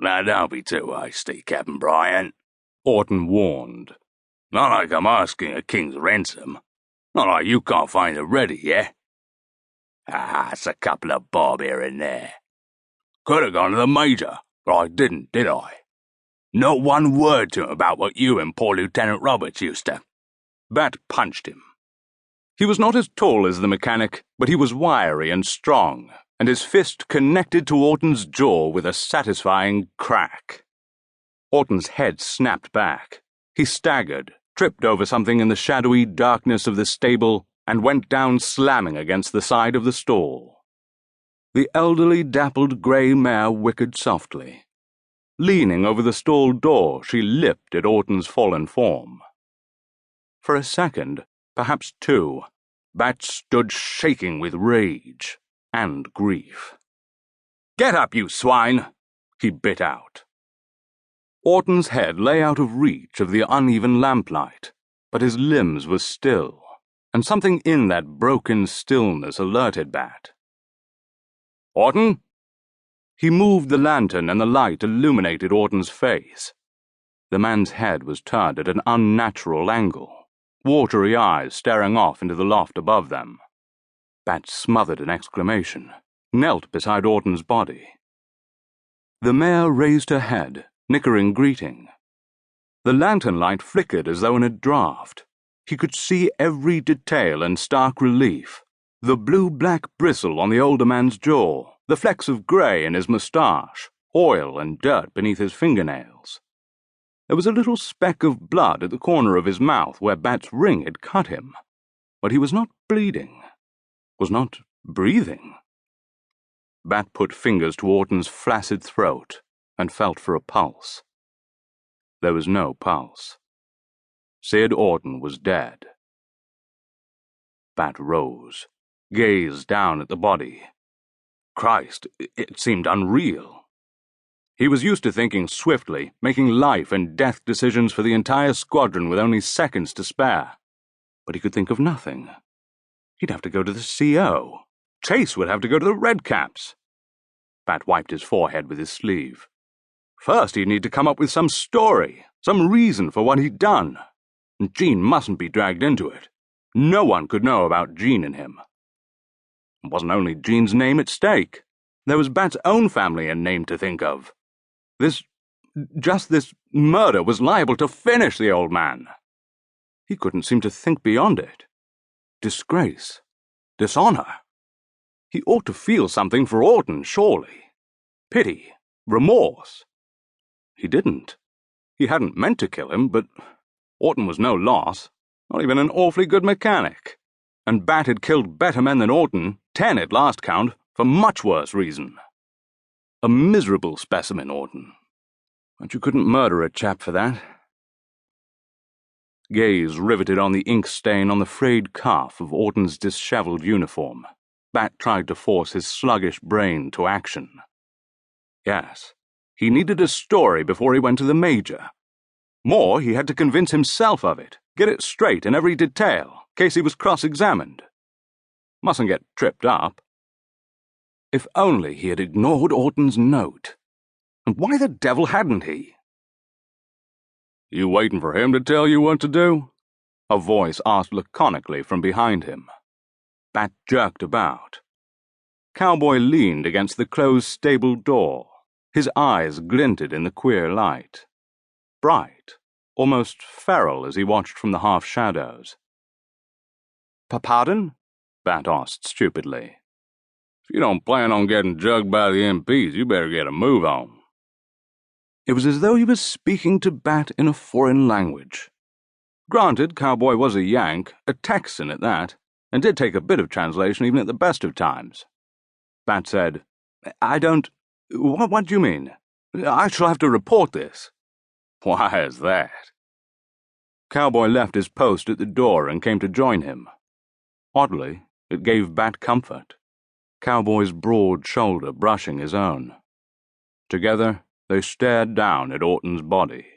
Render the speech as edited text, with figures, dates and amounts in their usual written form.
Now don't be too hasty, Captain Bryant, Orton warned. Not like I'm asking a king's ransom. Not like you can't find it ready, yeah? It's a couple of bob here and there. Could have gone to the Major, but I didn't, did I? Not one word to him about what you and poor Lieutenant Roberts used to. Bat punched him. He was not as tall as the mechanic, but he was wiry and strong, and his fist connected to Orton's jaw with a satisfying crack. Orton's head snapped back. He staggered, tripped over something in the shadowy darkness of the stable, and went down slamming against the side of the stall. The elderly, dappled grey mare whickered softly. Leaning over the stall door, she lipped at Orton's fallen form. For a second, perhaps two, Bat stood shaking with rage and grief. "Get up, you swine!" he bit out. Orton's head lay out of reach of the uneven lamplight, but his limbs were still, and something in that broken stillness alerted Bat. "Orton?" He moved the lantern and the light illuminated Orton's face. The man's head was turned at an unnatural angle, watery eyes staring off into the loft above them. Bat smothered an exclamation, knelt beside Orton's body. The mare raised her head, nickering greeting. The lantern light flickered as though in a draught. He could see every detail in stark relief, the blue-black bristle on the older man's jaw, the flecks of grey in his moustache, oil and dirt beneath his fingernails. There was a little speck of blood at the corner of his mouth where Bat's ring had cut him, but he was not bleeding, was not breathing. Bat put fingers to Orton's flaccid throat and felt for a pulse. There was no pulse. Sid Orton was dead. Bat rose, gazed down at the body. Christ, it seemed unreal. He was used to thinking swiftly, making life and death decisions for the entire squadron with only seconds to spare. But he could think of nothing. He'd have to go to the CO. Chase would have to go to the Redcaps. Bat wiped his forehead with his sleeve. First, he'd need to come up with some story, some reason for what he'd done. And Jean mustn't be dragged into it. No one could know about Jean and him. It wasn't only Jean's name at stake. There was Bat's own family and name to think of. This murder was liable to finish the old man. He couldn't seem to think beyond it. Disgrace. Dishonor. He ought to feel something for Orton, surely. Pity. Remorse. He didn't. He hadn't meant to kill him, but Orton was no loss, not even an awfully good mechanic. And Bat had killed better men than Orton, 10 at last count, for much worse reason. A miserable specimen, Orton. But you couldn't murder a chap for that. Gaze riveted on the ink stain on the frayed cuff of Orton's dishevelled uniform. Bat tried to force his sluggish brain to action. Yes, he needed a story before he went to the Major. More, he had to convince himself of it, get it straight in every detail, in case he was cross-examined. Mustn't get tripped up. If only he had ignored Orton's note. And why the devil hadn't he? "You waiting for him to tell you what to do?" a voice asked laconically from behind him. Bat jerked about. Cowboy leaned against the closed stable door. His eyes glinted in the queer light. Bright, almost feral as he watched from the half-shadows. "Pardon?" Bat asked stupidly. "If you don't plan on getting jugged by the MPs, you better get a move on." It was as though he was speaking to Bat in a foreign language. Granted, Cowboy was a Yank, a Texan at that, and did take a bit of translation even at the best of times. Bat said, "I don't... What do you mean? I shall have to report this." "Why is that?" Cowboy left his post at the door and came to join him. Oddly, it gave Bat comfort. Cowboy's broad shoulder brushing his own. Together, they stared down at Orton's body.